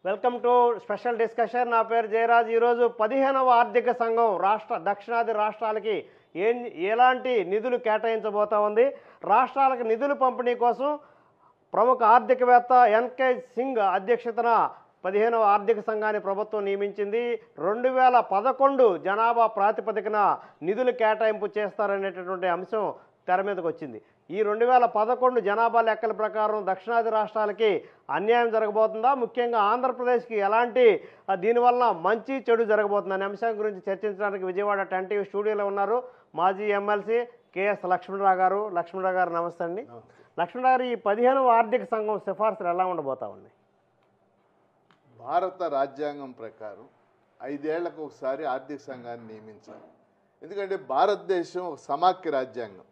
Welcome to special discussion. నా పేరు జయరాజ్. ఈరోజు 15వ ఆర్థిక సంఘం దక్షిణాది రాష్ట్రాలకి ఎలాంటి నిధులు కేటాయించబోతా ఉంది, రాష్ట్రాలకు నిధుల పంపిణీ కోసం ప్రముఖ ఆర్థికవేత్త ఎన్కే సింగ్ అధ్యక్షతన 15వ ఆర్థిక సంఘాన్ని ప్రభుత్వం నియమించింది. 2011 జనాభా ప్రాతిపదికన నిధులు కేటాయింపు చేస్తారనేటటువంటి అంశం తెర మీదకి వచ్చింది. ఈ 2011 జనాభా లెక్కల ప్రకారం దక్షిణాది రాష్ట్రాలకి అన్యాయం జరగబోతుందా, ముఖ్యంగా ఆంధ్రప్రదేశ్కి ఎలాంటి దీనివల్ల మంచి చెడు జరగబోతుంది అనే అంశం గురించి చర్చించడానికి విజయవాడ 10 టీవీ స్టూడియోలో ఉన్నారు మాజీ ఎమ్మెల్సీ కేఎస్ లక్ష్మణరావు గారు. లక్ష్మణరావు గారు నమస్తే అండి. లక్ష్మణరావు గారు, ఈ 15వ ఆర్థిక సంఘం సిఫార్సులు ఎలా ఉండబోతా ఉన్నాయి? భారత రాజ్యాంగం ప్రకారం 5 ఏళ్లకు ఒకసారి ఆర్థిక సంఘాన్ని నియమించాలి. ఎందుకంటే భారతదేశం ఒక సమాఖ్య రాజ్యాంగం.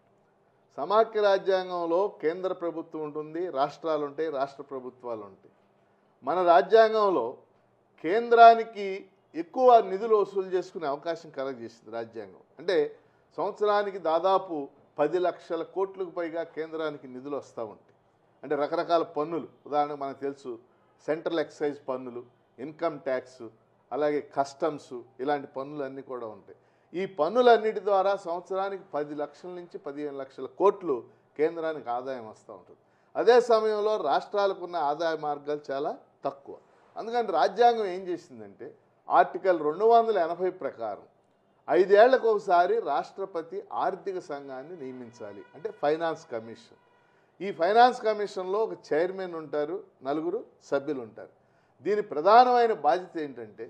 సమాఖ్య రాజ్యాంగంలో కేంద్ర ప్రభుత్వం ఉంటుంది, రాష్ట్రాలు ఉంటాయి, రాష్ట్ర ప్రభుత్వాలు ఉంటాయి. మన రాజ్యాంగంలో కేంద్రానికి ఎక్కువ నిధులు వసూలు చేసుకునే అవకాశం కలగజేసింది రాజ్యాంగం. అంటే సంవత్సరానికి దాదాపు 10 లక్షల కోట్లకు పైగా కేంద్రానికి నిధులు వస్తూ ఉంటాయి. అంటే రకరకాల పన్నులు, ఉదాహరణకు మనకు తెలుసు సెంట్రల్ ఎక్సైజ్ పన్నులు, ఇన్కమ్ ట్యాక్స్, అలాగే కస్టమ్స్, ఇలాంటి పన్నులన్నీ కూడా ఉంటాయి. ఈ పన్నులన్నిటి ద్వారా సంవత్సరానికి 10 లక్షల నుంచి 15 లక్షల కోట్లు కేంద్రానికి ఆదాయం వస్తూ ఉంటుంది. అదే సమయంలో రాష్ట్రాలకు ఉన్న ఆదాయ మార్గాలు చాలా తక్కువ. అందుకని రాజ్యాంగం ఏం చేసిందంటే ఆర్టికల్ 280 ప్రకారం 5 ఏళ్లకు ఒకసారి రాష్ట్రపతి ఆర్థిక సంఘాన్ని నియమించాలి, అంటే ఫైనాన్స్ కమిషన్. ఈ ఫైనాన్స్ కమిషన్లో ఒక చైర్మన్ ఉంటారు, 4 సభ్యులు ఉంటారు. దీని ప్రధానమైన బాధ్యత ఏంటంటే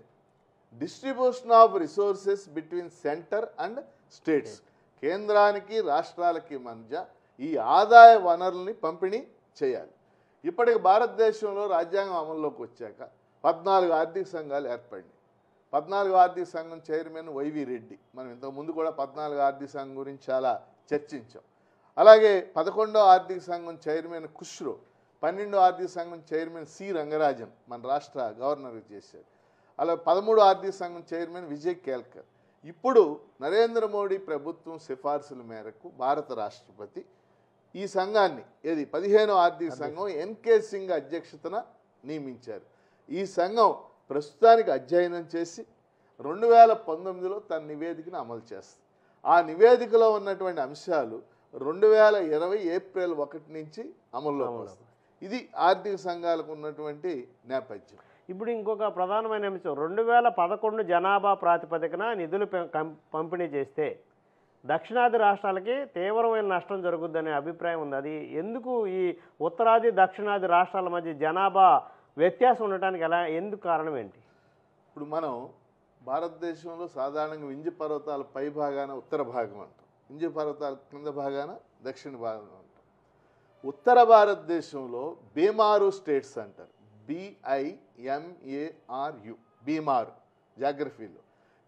distribution of resources between centre and states. కేంద్రానికి రాష్ట్రాలకి మధ్య ఈ ఆదాయ వనరుల్ని పంపిణీ చేయాలి. ఇప్పటికి భారతదేశంలో రాజ్యాంగం అమల్లోకి వచ్చాక 14 ఆర్థిక సంఘాలు ఏర్పడినాయి. 14 ఆర్థిక సంఘం చైర్మన్ వైవి రెడ్డి. మనం ఇంతకుముందు కూడా 14 ఆర్థిక సంఘం గురించి చాలా చర్చించాం. అలాగే 11వ ఆర్థిక సంఘం చైర్మన్ ఖుష్రో, 12వ ఆర్థిక సంఘం చైర్మన్ సి రంగరాజన్ మన రాష్ట్ర గవర్నర్కి చేశారు. అలా 13వ ఆర్థిక సంఘం చైర్మన్ విజయ్ కేల్కర్. ఇప్పుడు నరేంద్ర మోడీ ప్రభుత్వం సిఫార్సుల మేరకు భారత రాష్ట్రపతి ఈ సంఘాన్ని 15వ ఆర్థిక సంఘం ఎన్కే సింగ్ అధ్యక్షతన నియమించారు. ఈ సంఘం ప్రస్తుతానికి అధ్యయనం చేసి 2019లో తన నివేదికను అమలు చేస్తుంది. ఆ నివేదికలో ఉన్నటువంటి అంశాలు 2020 ఏప్రిల్ 1 నుంచి అమల్లోకి వస్తుంది. ఇది ఆర్థిక సంఘాలకు ఉన్నటువంటి నేపథ్యం. ఇప్పుడు ఇంకొక ప్రధానమైన అంశం, 2011 జనాభా ప్రాతిపదికన నిధులు పంపిణీ చేస్తే దక్షిణాది రాష్ట్రాలకి తీవ్రమైన నష్టం జరుగుద్దనే అభిప్రాయం ఉంది. అది ఎందుకు? ఈ ఉత్తరాది దక్షిణాది రాష్ట్రాల మధ్య జనాభా వ్యత్యాసం ఉండటానికి ఎందుకు కారణం ఏంటి? ఇప్పుడు మనం భారతదేశంలో సాధారణంగా వింధ్య పర్వతాల పై భాగాన ఉత్తర భాగం అంటాం, వింధ్య పర్వతాల కింద భాగాన దక్షిణ భాగం అంటాం. ఉత్తర భారతదేశంలో బీమారు స్టేట్స్ అంటారు, BIMARU, బీమారు. జాగ్రఫీలో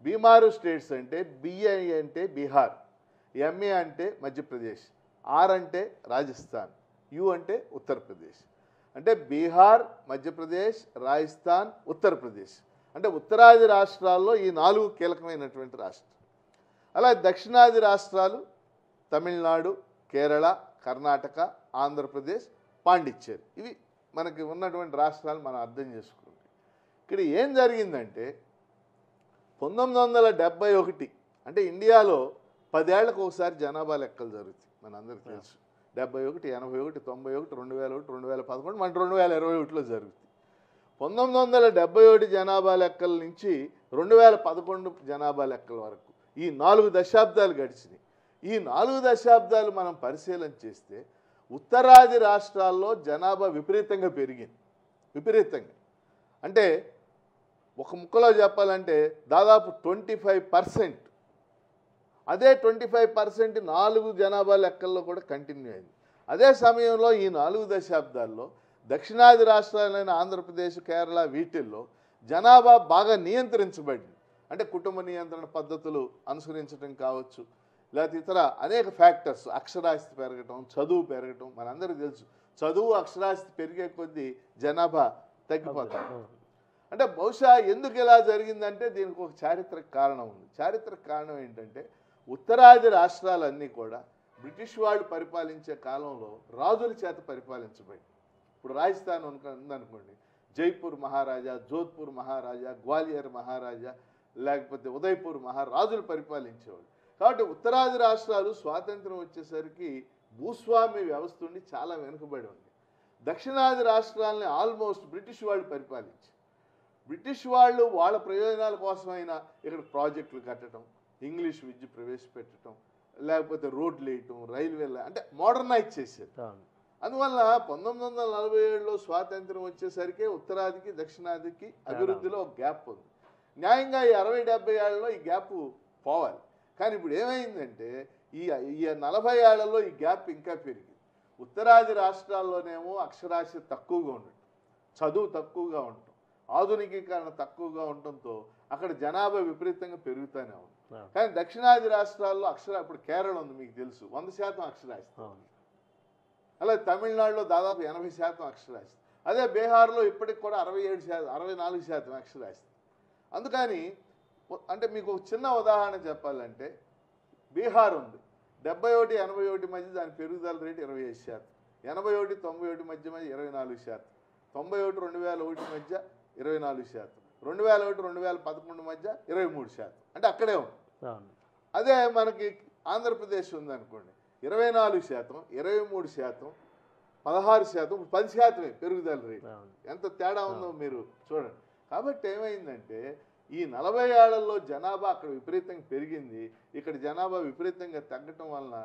బీమారు స్టేట్స్ అంటే BI అంటే బీహార్, MA అంటే మధ్యప్రదేశ్, R అంటే రాజస్థాన్, U అంటే ఉత్తరప్రదేశ్. అంటే బీహార్, మధ్యప్రదేశ్, రాజస్థాన్, ఉత్తరప్రదేశ్. అంటే ఉత్తరాది రాష్ట్రాల్లో ఈ 4 కీలకమైనటువంటి రాష్ట్రాలు. అలా దక్షిణాది రాష్ట్రాలు తమిళనాడు, కేరళ, కర్ణాటక, ఆంధ్రప్రదేశ్, పాండిచ్చేరి. ఇవి మనకి ఉన్నటువంటి రాష్ట్రాలు మనం అర్థం చేసుకుంటాం. ఇక్కడ ఏం జరిగిందంటే 1971, అంటే ఇండియాలో 10 ఏళ్లకు ఒకసారి జనాభా లెక్కలు జరుగుతాయి, మనందరికీ తెలుసు. 71, 81, 91, 2001, 2011, మన 2021లో జరుగుతాయి. 1971 జనాభా లెక్కల నుంచి 2011 జనాభా లెక్కల వరకు ఈ 4 దశాబ్దాలు గడిచినాయి. ఈ 4 దశాబ్దాలు మనం పరిశీలన చేస్తే ఉత్తరాది రాష్ట్రాల్లో జనాభా విపరీతంగా పెరిగింది. విపరీతంగా అంటే ఒక ముక్కలో చెప్పాలంటే దాదాపు 25%. అదే 25% 4 జనాభా లెక్కల్లో కూడా కంటిన్యూ అయింది. అదే సమయంలో ఈ 4 దశాబ్దాల్లో దక్షిణాది రాష్ట్రాలైన ఆంధ్రప్రదేశ్, కేరళ, వీటిల్లో జనాభా బాగా నియంత్రించబడింది. అంటే కుటుంబ నియంత్రణ పద్ధతులు అనుసరించడం కావచ్చు, లేకపోతే ఇతర అనేక ఫ్యాక్టర్స్, అక్షరాస్యత పెరగటం, చదువు పెరగటం. మనందరికీ తెలుసు చదువు అక్షరాస్యత పెరిగే కొద్దీ జనాభా తగ్గిపోతుంది. అంటే బహుశా ఎందుకు ఇలా జరిగిందంటే దీనికి ఒక చారిత్రక కారణం ఉంది. చారిత్రక కారణం ఏంటంటే ఉత్తరాది రాష్ట్రాలన్నీ కూడా బ్రిటిష్ వాళ్ళు పరిపాలించే కాలంలో రాజుల చేత పరిపాలించబడి. ఇప్పుడు రాజస్థాన్ ఉందనుకోండి, జైపూర్ మహారాజా, జోధ్పూర్ మహారాజా, గ్వాలియర్ మహారాజా, లేకపోతే ఉదయ్పూర్ మహారాజులు పరిపాలించేవాళ్ళు. కాబట్టి ఉత్తరాది రాష్ట్రాలు స్వాతంత్రం వచ్చేసరికి భూస్వామ్య వ్యవస్థ ఉండి చాలా వెనుకబడి ఉంది. దక్షిణాది రాష్ట్రాలని ఆల్మోస్ట్ బ్రిటిష్ వాళ్ళు పరిపాలించారు. బ్రిటిష్ వాళ్ళు వాళ్ళ ప్రయోజనాల కోసమైనా ఇక్కడ ప్రాజెక్టులు కట్టడం, ఇంగ్లీష్ విద్య ప్రవేశపెట్టడం, లేకపోతే రోడ్లు వేయటం, రైల్వేలు అంటే మోడర్నైజ్ చేశారు. అందువల్ల 1947లో స్వాతంత్రం వచ్చేసరికి ఉత్తరాదికి దక్షిణాదికి అభివృద్ధిలో ఒక గ్యాప్ ఉంది. న్యాయంగా ఈ 60-70 ఏళ్లలో ఈ గ్యాప్ పోవాలి. కానీ ఇప్పుడు ఏమైందంటే ఈ 40 ఏళ్లలో ఈ గ్యాప్ ఇంకా పెరిగింది. ఉత్తరాది రాష్ట్రాల్లోనేమో అక్షరాస్యత తక్కువగా ఉండటం, చదువు తక్కువగా ఉండటం, ఆధునికీకరణ తక్కువగా ఉండటంతో అక్కడ జనాభా విపరీతంగా పెరుగుతూనే ఉంది. కానీ దక్షిణాది రాష్ట్రాల్లో ఇప్పుడు కేరళ ఉంది, మీకు తెలుసు, 100% అక్షరాస్యత. అలాగే తమిళనాడులో దాదాపు 80% అక్షరాస్యత. అదే బీహార్లో ఇప్పటికి కూడా 64% అక్షరాస్యత. అందుకని అంటే మీకు ఒక చిన్న ఉదాహరణ చెప్పాలంటే బీహార్ ఉంది, 71-81 మధ్య దాని పెరుగుదల రేటు 25%, 81-91 మధ్య 24%, 91-2001 మధ్య 24%, 2001-2011 మధ్య 23%. అంటే అక్కడే ఉంది. అదే మనకి ఆంధ్రప్రదేశ్ ఉందనుకోండి, 24%, 23%, 16%, 10% పెరుగుదల రేటు. ఎంత తేడా ఉందో మీరు చూడండి. కాబట్టి ఏమైందంటే ఈ 40 ఏళ్లలో జనాభా అక్కడ విపరీతంగా పెరిగింది, ఇక్కడ జనాభా విపరీతంగా తగ్గటం వలన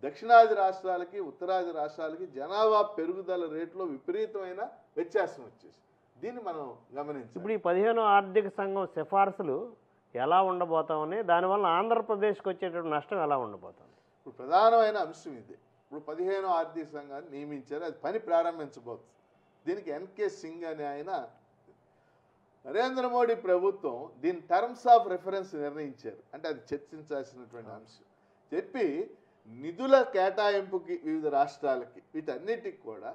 దక్షిణాది రాష్ట్రాలకి ఉత్తరాది రాష్ట్రాలకి జనాభా పెరుగుదల రేట్లో విపరీతమైన వ్యత్యాసం వచ్చేసి దీన్ని మనం గమనించాలి. ఇప్పుడు ఈ 15వ ఆర్థిక సంఘం సిఫార్సులు ఎలా ఉండబోతామని, దానివల్ల ఆంధ్రప్రదేశ్కి వచ్చేటువంటి నష్టం ఎలా ఉండబోతుంది? ఇప్పుడు ప్రధానమైన అంశం ఇది. ఇప్పుడు 15వ ఆర్థిక సంఘాన్ని నియమించారు, అది పని ప్రారంభించబోతుంది. దీనికి ఎన్కే సింగ్ అనే ఆయన, నరేంద్ర మోడీ ప్రభుత్వం దీని టర్మ్స్ ఆఫ్ రెఫరెన్స్ నిర్ణయించారు. అంటే అది చర్చించాల్సినటువంటి అంశం చెప్పి నిధుల కేటాయింపుకి వివిధ రాష్ట్రాలకి వీటన్నిటికి కూడా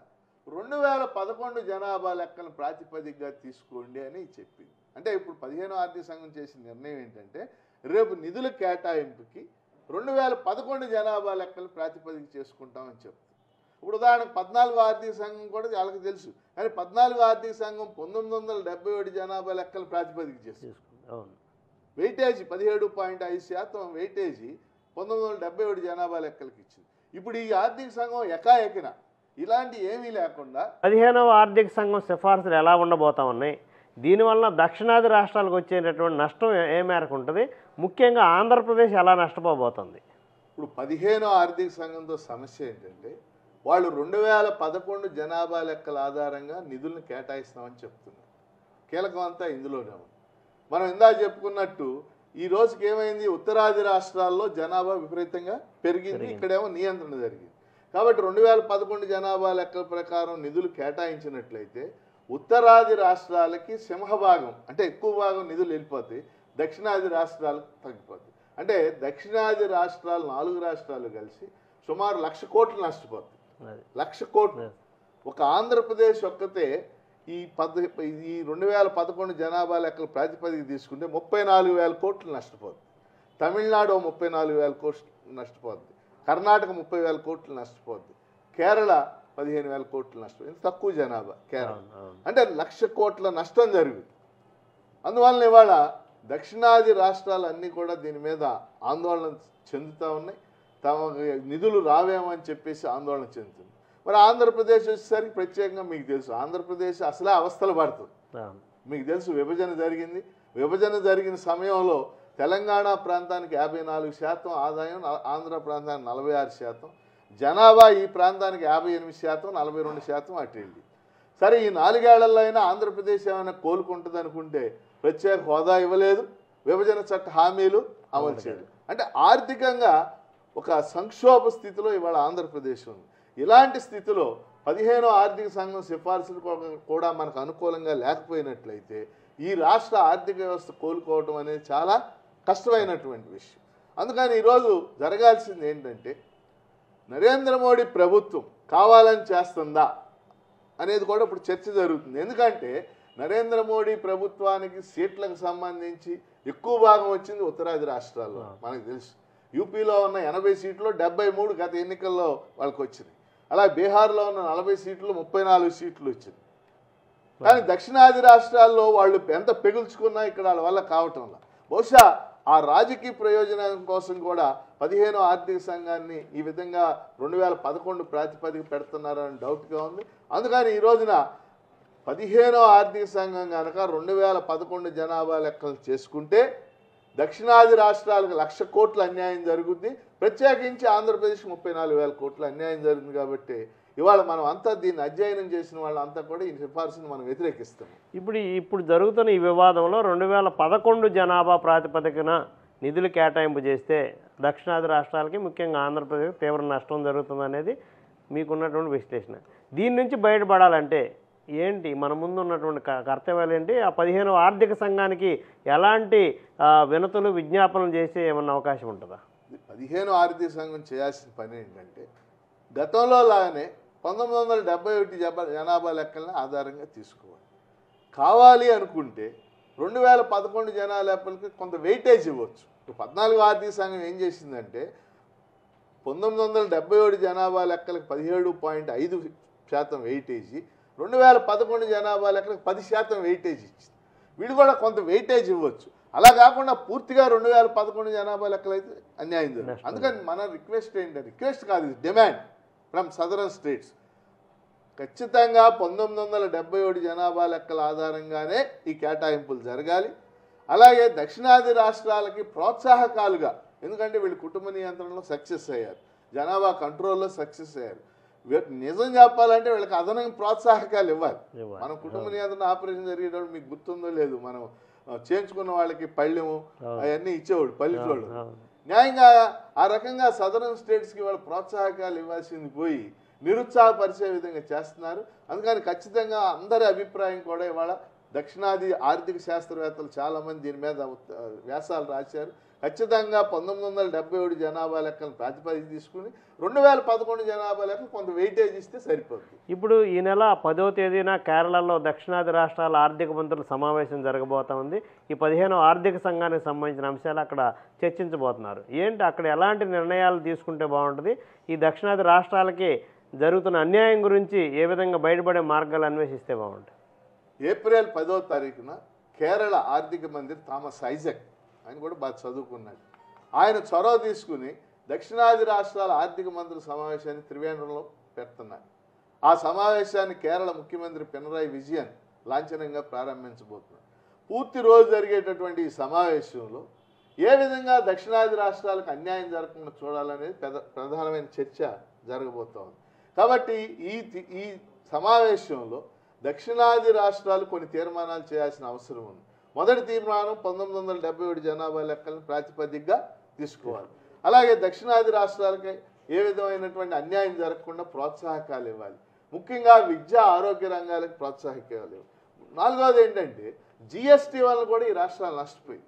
2011 జనాభా లెక్కలను ప్రాతిపదికగా తీసుకోండి అని చెప్పింది. అంటే ఇప్పుడు 15వ ఆర్థిక సంఘం చేసిన నిర్ణయం ఏంటంటే రేపు నిధుల కేటాయింపుకి 2011 జనాభా లెక్కలు ప్రాతిపదిక చేసుకుంటామని చెప్తుంది. ఇప్పుడు ఉదాహరణకు 14వ ఆర్థిక సంఘం కూడా వాళ్ళకి తెలుసు, కానీ 14వ ఆర్థిక సంఘం 1977 జనాభా లెక్కలు ప్రాతిపదిక చేస్తుంది. వెయిటేజీ 17.5% వెయిటేజీ 1977 జనాభా లెక్కలకి ఇచ్చింది. ఇప్పుడు ఈ ఆర్థిక సంఘం ఎకాఎకిన ఇలాంటి ఏమీ లేకుండా 15వ ఆర్థిక సంఘం సిఫార్సులు ఎలా ఉండబోతా ఉన్నాయి, దీనివల్ల దక్షిణాది రాష్ట్రాలకు వచ్చేటటువంటి నష్టం ఏ మేరకు ఉంటుంది, ముఖ్యంగా ఆంధ్రప్రదేశ్ ఎలా నష్టపోబోతుంది? ఇప్పుడు 15వ ఆర్థిక సంఘంతో సమస్య ఏంటంటే వాళ్ళు 2011 జనాభా లెక్కల ఆధారంగా నిధులను కేటాయిస్తామని చెప్తున్నారు. కీలకం అంతా ఇందులోనే ఉంది. మనం ఇందాక చెప్పుకున్నట్టు ఈ రోజుకి ఏమైంది, ఉత్తరాది రాష్ట్రాల్లో జనాభా విపరీతంగా పెరిగింది, ఇక్కడేమో నియంత్రణ జరిగింది. కాబట్టి 2011 జనాభా లెక్కల ప్రకారం నిధులు కేటాయించినట్లయితే ఉత్తరాది రాష్ట్రాలకి సింహభాగం అంటే ఎక్కువ భాగం నిధులు వెళ్ళిపోతాయి, దక్షిణాది రాష్ట్రాలకు తగ్గిపోతాయి. అంటే దక్షిణాది రాష్ట్రాలు 4 రాష్ట్రాలు కలిసి సుమారు 1,00,000 కోట్లు నష్టపోతాయి. 1,00,000 కోట్లు. ఒక ఆంధ్రప్రదేశ్ ఒక్కతే ఈ 2011 జనాభా లెక్కల ప్రాతిపదిక తీసుకుంటే 34,000 కోట్లు నష్టపోతుంది. తమిళనాడు 34,000 కోట్లు నష్టపోద్ది, కర్ణాటక 30,000 కోట్లు నష్టపోద్ది, కేరళ 15,000 కోట్లు నష్టపోతుంది. ఇంత తక్కువ జనాభా కేరళ. అంటే 1,00,000 కోట్ల నష్టం జరుగుతుంది. అందువలన ఇవాళ దక్షిణాది రాష్ట్రాలన్నీ కూడా దీని మీద ఆందోళన చెందుతూ ఉన్నాయి. తమ నిధులు రావేమని చెప్పేసి ఆందోళన చెందుతుంది. మరి ఆంధ్రప్రదేశ్ వచ్చేసరికి ప్రత్యేకంగా మీకు తెలుసు, ఆంధ్రప్రదేశ్ అసలే అవస్థలు పడుతుంది. మీకు తెలుసు విభజన జరిగింది. విభజన జరిగిన సమయంలో తెలంగాణ ప్రాంతానికి 54% ఆదాయం, ఆంధ్ర ప్రాంతానికి 46%, జనాభా ఈ ప్రాంతానికి 58%, 42% అటు వెళ్ళి. సరే ఈ 4 ఏళ్లలో అయినా ఆంధ్రప్రదేశ్ ఏమైనా కోలుకుంటుంది అనుకుంటే ప్రత్యేక హోదా ఇవ్వలేదు, విభజన చట్ట హామీలు అమలు చేయలేదు. అంటే ఆర్థికంగా ఒక సంక్షోభ స్థితిలో ఇవాళ ఆంధ్రప్రదేశ్ ఉంది. ఇలాంటి స్థితిలో 15వ ఆర్థిక సంఘం సిఫార్సులు కూడా మనకు అనుకూలంగా లేకపోయినట్లయితే ఈ రాష్ట్ర ఆర్థిక వ్యవస్థ కోలుకోవడం అనేది చాలా కష్టమైనటువంటి విషయం. అందుకని ఈరోజు జరగాల్సింది ఏంటంటే నరేంద్ర మోడీ ప్రభుత్వం కావాలని చేస్తుందా అనేది కూడా ఇప్పుడు చర్చ జరుగుతుంది. ఎందుకంటే నరేంద్ర మోడీ ప్రభుత్వానికి సీట్లకు సంబంధించి ఎక్కువ భాగం వచ్చింది ఉత్తరాది రాష్ట్రాల్లో. మనకు తెలుసు యూపీలో ఉన్న 80 సీట్లు 73 గత ఎన్నికల్లో వాళ్ళకి వచ్చినాయి. అలా బీహార్లో ఉన్న 40 సీట్లు 34 సీట్లు వచ్చింది. కానీ దక్షిణాది రాష్ట్రాల్లో వాళ్ళు ఎంత పెగుల్చుకున్నా ఇక్కడ వాళ్ళ వల్ల కావటంలా. బహుశా ఆ రాజకీయ ప్రయోజనం కోసం కూడా 15వ ఆర్థిక సంఘాన్ని ఈ విధంగా 2011 ప్రాతిపదిక పెడుతున్నారని డౌట్గా ఉంది. అందుకని ఈ రోజున 15వ ఆర్థిక సంఘం కనుక 2011 జనాభా లెక్కలు చేసుకుంటే దక్షిణాది రాష్ట్రాలకు 1,00,000 కోట్ల అన్యాయం జరుగుద్ది. ప్రత్యేకించి ఆంధ్రప్రదేశ్ 34,000 కోట్ల అన్యాయం జరిగింది. కాబట్టి ఇవాళ మనం అంతా దీన్ని అధ్యయనం చేసిన వాళ్ళంతా కూడా ఈ సిఫార్సును మనం వ్యతిరేకిస్తాం. ఇప్పుడు జరుగుతున్న ఈ వివాదంలో 2011 జనాభా ప్రాతిపదికన నిధులు కేటాయింపు చేస్తే దక్షిణాది రాష్ట్రాలకి ముఖ్యంగా ఆంధ్రప్రదేశ్ తీవ్ర నష్టం జరుగుతుందనేది మీకున్నటువంటి విశ్లేషణ. దీని నుంచి బయటపడాలంటే ఏంటి మన ముందు ఉన్నటువంటి కర్తవ్యాలు ఏంటి? ఆ 15వ ఆర్థిక సంఘానికి ఎలాంటి వినతులు విజ్ఞాపనలు చేసే ఏమన్నా అవకాశం ఉంటుందా? 15వ ఆర్థిక సంఘం చేయాల్సిన పని ఏంటంటే గతంలో లాగానే 1971 జనాభా లెక్కలను ఆధారంగా తీసుకోవాలి. కావాలి అనుకుంటే 2011 జనాభా లెక్కలకి కొంత వెయిటేజ్ ఇవ్వచ్చు. 14వ ఆర్థిక సంఘం ఏం చేసిందంటే 1971 జనాభా లెక్కలకు 17.5% వెయిటేజీ, 2011 జనాభా లెక్కలకు 10% వెయిటేజ్ ఇచ్చింది. వీడు కూడా కొంత వెయిటేజ్ ఇవ్వచ్చు. అలా కాకుండా పూర్తిగా 2011 జనాభా లెక్కలు అయితే అన్యాయం జరుగుతుంది. అందుకని మన రిక్వెస్ట్ ఏంటంటే, రిక్వెస్ట్ కాదు, డిమాండ్ ఫ్రమ్ సదరన్ స్టేట్స్, ఖచ్చితంగా 1971 జనాభా లెక్కల ఆధారంగానే ఈ కేటాయింపులు జరగాలి. అలాగే దక్షిణాది రాష్ట్రాలకి ప్రోత్సాహకాలుగా, ఎందుకంటే వీళ్ళు కుటుంబ నియంత్రణలో సక్సెస్ అయ్యారు, జనాభా కంట్రోల్లో సక్సెస్ అయ్యారు. నిజం చెప్పాలంటే వీళ్ళకి అదనంగా ప్రోత్సాహకాలు ఇవ్వాలి. మనం కుటుంబ నియంత్రణ ఆపరేషన్ జరిగేటప్పుడు మీకు గుర్తుందో లేదు, మనం చేయించుకున్న వాళ్ళకి పళ్ళెము అవన్నీ ఇచ్చేవాడు పల్లెటూళ్ళు. న్యాయంగా ఆ రకంగా సదరన్ స్టేట్స్కి వాళ్ళ ప్రోత్సాహకాలు ఇవ్వాల్సింది పోయి నిరుత్సాహపరిచే విధంగా చేస్తున్నారు. అందుకని ఖచ్చితంగా అందరి అభిప్రాయం కూడా ఇవాళ దక్షిణాది ఆర్థిక శాస్త్రవేత్తలు చాలామంది దీని మీద వ్యాసాలు రాశారు. ఖచ్చితంగా 1971 జనాభా లెక్కలను ప్రాతిపదిక తీసుకుని 2011 జనాభా లెక్కలు కొంత వెయిటేజ్ ఇస్తే సరిపోతుంది. ఇప్పుడు ఈ నెల 10వ తేదీన కేరళలో దక్షిణాది రాష్ట్రాల ఆర్థిక మంత్రుల సమావేశం జరగబోతా ఉంది. ఈ 15వ ఆర్థిక సంఘానికి సంబంధించిన అంశాలు అక్కడ చర్చించబోతున్నారు. ఏంటి అక్కడ ఎలాంటి నిర్ణయాలు తీసుకుంటే బాగుంటుంది? ఈ దక్షిణాది రాష్ట్రాలకి జరుగుతున్న అన్యాయం గురించి ఏ విధంగా బయటపడే మార్గాలు అన్వేషిస్తే బాగుంటుంది? ఏప్రిల్ 10వ తారీఖున కేరళ ఆర్థిక మంత్రి థామస్ ఐజక్, ఆయన కూడా బాగా చదువుకున్నాడు, ఆయన చొరవ తీసుకుని దక్షిణాది రాష్ట్రాల ఆర్థిక మంత్రుల సమావేశాన్ని త్రివేంద్రంలో పెడుతున్నారు. ఆ సమావేశాన్ని కేరళ ముఖ్యమంత్రి పినరాయి విజయన్ లాంఛనంగా ప్రారంభించబోతున్నారు. పూర్తి రోజు జరిగేటటువంటి ఈ సమావేశంలో ఏ విధంగా దక్షిణాది రాష్ట్రాలకు అన్యాయం జరగకుండా చూడాలనేది ప్రధానమైన చర్చ జరగబోతోంది. కాబట్టి ఈ సమావేశంలో దక్షిణాది రాష్ట్రాలు కొన్ని తీర్మానాలు చేయాల్సిన అవసరం ఉంది. మొదటి తీర్మానం 1971 జనాభా లెక్కలను ప్రాతిపదికగా తీసుకోవాలి. అలాగే దక్షిణాది రాష్ట్రాలకి ఏ విధమైనటువంటి అన్యాయం జరగకుండా ప్రోత్సాహకాలు ఇవ్వాలి. ముఖ్యంగా విద్యా ఆరోగ్య రంగాలకు ప్రోత్సాహకాలు. నాలుగవది ఏంటంటే జిఎస్టీ వల్ల కూడా ఈ రాష్ట్రాలు నష్టపోయి,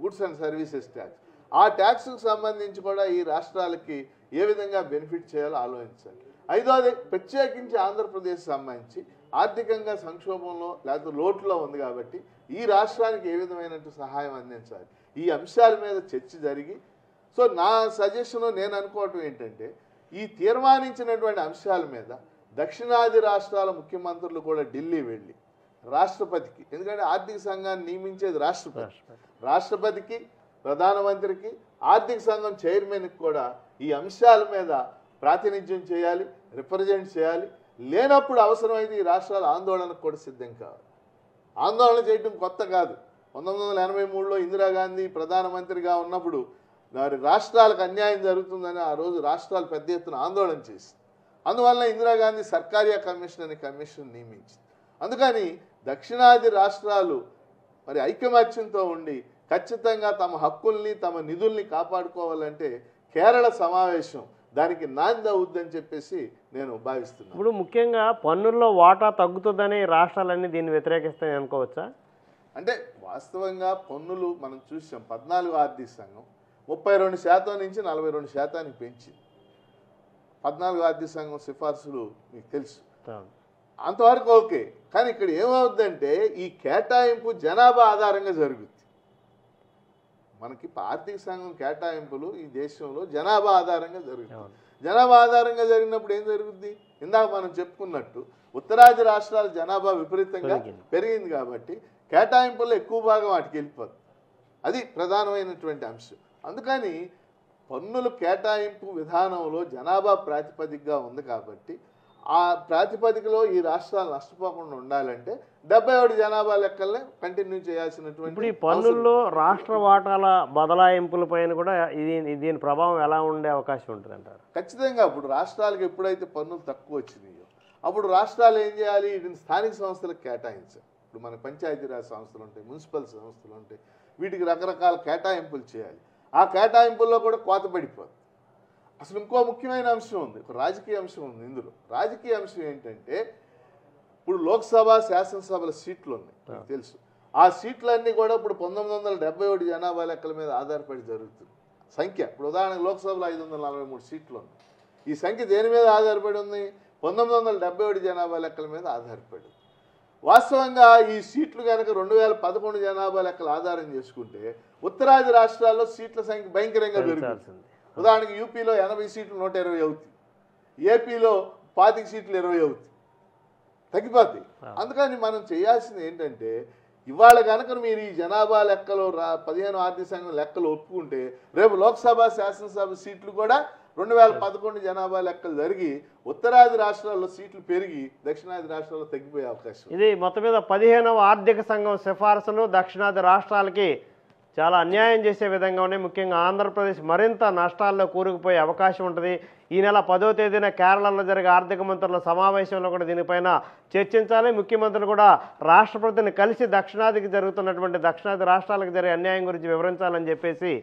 గూడ్స్ అండ్ సర్వీసెస్ ట్యాక్స్, ఆ ట్యాక్స్కు సంబంధించి కూడా ఈ రాష్ట్రాలకి ఏ విధంగా బెనిఫిట్ చేయాలో ఆలోచించాలి. ఐదవది ప్రత్యేకించి ఆంధ్రప్రదేశ్ సంబంధించి ఆర్థికంగా సంక్షోభంలో లేకపోతే లోటులో ఉంది కాబట్టి ఈ రాష్ట్రానికి ఏ విధమైన సహాయం అందించాలి, ఈ అంశాల మీద చర్చ జరిగి, సో నా సజెషన్ నేను అనుకోవటం ఏంటంటే ఈ తీర్మానించినటువంటి అంశాల మీద దక్షిణాది రాష్ట్రాల ముఖ్యమంత్రులు కూడా ఢిల్లీ వెళ్ళి రాష్ట్రపతికి, ఎందుకంటే ఆర్థిక సంఘాన్ని నియమించేది రాష్ట్రపతికి, ప్రధానమంత్రికి, ఆర్థిక సంఘం చైర్మన్కి కూడా ఈ అంశాల మీద ప్రాతినిధ్యం చేయాలి, రిప్రజెంట్ చేయాలి. లేనప్పుడు అవసరమైతే ఈ రాష్ట్రాల ఆందోళనకు కూడా సిద్ధం కావాలి. ఆందోళన చేయడం కొత్త కాదు. 1983లో ఇందిరాగాంధీ ప్రధానమంత్రిగా ఉన్నప్పుడు రాష్ట్రాలకు అన్యాయం జరుగుతుందని ఆ రోజు రాష్ట్రాలు పెద్ద ఎత్తున ఆందోళన చేసి, అందువల్ల ఇందిరాగాంధీ సర్కారియా కమిషన్ అనే కమిషన్ నియమించింది. అందుకని దక్షిణాది రాష్ట్రాలు మరి ఐకమత్యంతో ఉండి ఖచ్చితంగా తమ హక్కుల్ని తమ నిధుల్ని కాపాడుకోవాలంటే కేరళ సమావేశం దానికి నాంది అవుద్దని చెప్పేసి నేను భావిస్తున్నాను. ఇప్పుడు ముఖ్యంగా పన్నుల్లో వాటా తగ్గుతుందని రాష్ట్రాలన్నీ దీన్ని వ్యతిరేకిస్తాయని అనుకోవచ్చా? అంటే వాస్తవంగా పన్నులు మనం చూసాం, 14వ ఆర్థిక సంఘం 32% నుంచి 42% పెంచింది. 14వ ఆర్థిక సంఘం సిఫార్సులు మీకు తెలుసు, అంతవరకు ఓకే. కానీ ఇక్కడ ఏమవుద్దంటే ఈ కేటాయింపు జనాభా ఆధారంగా జరుగుతుంది. మనకి ఆర్థిక సంఘం కేటాయింపులు ఈ దేశంలో జనాభా ఆధారంగా జరుగుతుంది. జనాభా ఆధారంగా జరిగినప్పుడు ఏం జరుగుద్ది? ఇందాక మనం చెప్పుకున్నట్టు ఉత్తరాది రాష్ట్రాల జనాభా విపరీతంగా పెరిగింది కాబట్టి కేటాయింపుల్లో ఎక్కువ భాగం వాటికి వెళ్ళిపోతుంది. అది ప్రధానమైనటువంటి అంశం. అందుకని పన్నుల కేటాయింపు విధానంలో జనాభా ప్రాతిపదికగా ఉంది కాబట్టి ఆ ప్రాతిపదికలో ఈ రాష్ట్రాలు నష్టపోకుండా ఉండాలంటే 71 జనాభా లెక్కల్ని కంటిన్యూ చేయాల్సినటువంటి ఇప్పుడు ఈ పన్నుల్లో రాష్ట్ర వాటాల బదలాయింపుల పైన కూడా దీని ప్రభావం ఎలా ఉండే అవకాశం ఉంటుంది అంటారు? ఖచ్చితంగా ఇప్పుడు రాష్ట్రాలకు ఎప్పుడైతే పన్నులు తక్కువ వచ్చినాయో అప్పుడు రాష్ట్రాలు ఏం చేయాలి, వీటిని స్థానిక సంస్థలకు కేటాయించాలి. ఇప్పుడు మన పంచాయతీరాజ్ సంస్థలు ఉంటాయి, మున్సిపల్ సంస్థలు ఉంటాయి, వీటికి రకరకాల కేటాయింపులు చేయాలి. ఆ కేటాయింపుల్లో కూడా కోత పడిపోతుంది. అసలు ఇంకో ముఖ్యమైన అంశం ఉంది, ఒక రాజకీయ అంశం ఉంది ఇందులో. రాజకీయ అంశం ఏంటంటే ఇప్పుడు లోక్సభ శాసనసభల సీట్లు ఉన్నాయి, మీకు తెలుసు. ఆ సీట్లన్నీ కూడా ఇప్పుడు 1971 జనాభా లెక్కల మీద ఆధారపడి జరుగుతుంది సంఖ్య. ఇప్పుడు ఉదాహరణకు లోక్సభలో 543 సీట్లు ఉన్నాయి. ఈ సంఖ్య దేని మీద ఆధారపడి ఉంది? 1971 జనాభా లెక్కల మీద ఆధారపడి. వాస్తవంగా ఈ సీట్లు కనుక 2011 జనాభా లెక్కలు ఆధారం చేసుకుంటే ఉత్తరాది రాష్ట్రాల్లో సీట్ల సంఖ్య భయంకరంగా పెరుగుతుంది. ఉదాహరణకి యూపీలో 80 సీట్లు 120 అవుతాయి, ఏపీలో 25 సీట్లు 20 అవుతాయి, తగ్గిపోతాయి. అందుకని మనం చేయాల్సింది ఏంటంటే ఇవాళ కనుక మీరు ఈ జనాభా లెక్కలో 15 ఆర్థిక సంఘం లెక్కలు ఒప్పుకుంటే రేపు లోక్సభ శాసనసభ సీట్లు కూడా 2011 జనాభా లెక్కలు జరిగి ఉత్తరాది రాష్ట్రాల్లో సీట్లు పెరిగి దక్షిణాది రాష్ట్రాల్లో తగ్గిపోయే అవకాశం. ఇది మొత్తం మీద 15వ ఆర్థిక సంఘం సిఫార్సులు దక్షిణాది రాష్ట్రాలకి చాలా అన్యాయం చేసే విధంగా ఉన్నాయి. ముఖ్యంగా ఆంధ్రప్రదేశ్ మరింత నష్టాల్లో కూరుకుపోయే అవకాశం ఉంటుంది. ఈ నెల 10వ తేదీన కేరళలో జరిగే ఆర్థిక మంత్రుల సమావేశంలో కూడా దీనిపైన చర్చించాలి. ముఖ్యమంత్రులు కూడా రాష్ట్రపతిని కలిసి దక్షిణాదికి జరుగుతున్నటువంటి దక్షిణాది రాష్ట్రాలకు జరిగే అన్యాయం గురించి వివరించాలని చెప్పేసి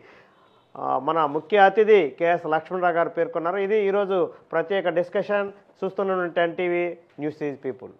మన ముఖ్య అతిథి కెఎస్ లక్ష్మణరావు గారు పేర్కొన్నారు. ఇది ఈరోజు ప్రత్యేక డిస్కషన్. చూస్తున్న 10 టీవీ న్యూస్ ఈజ్ పీపుల్.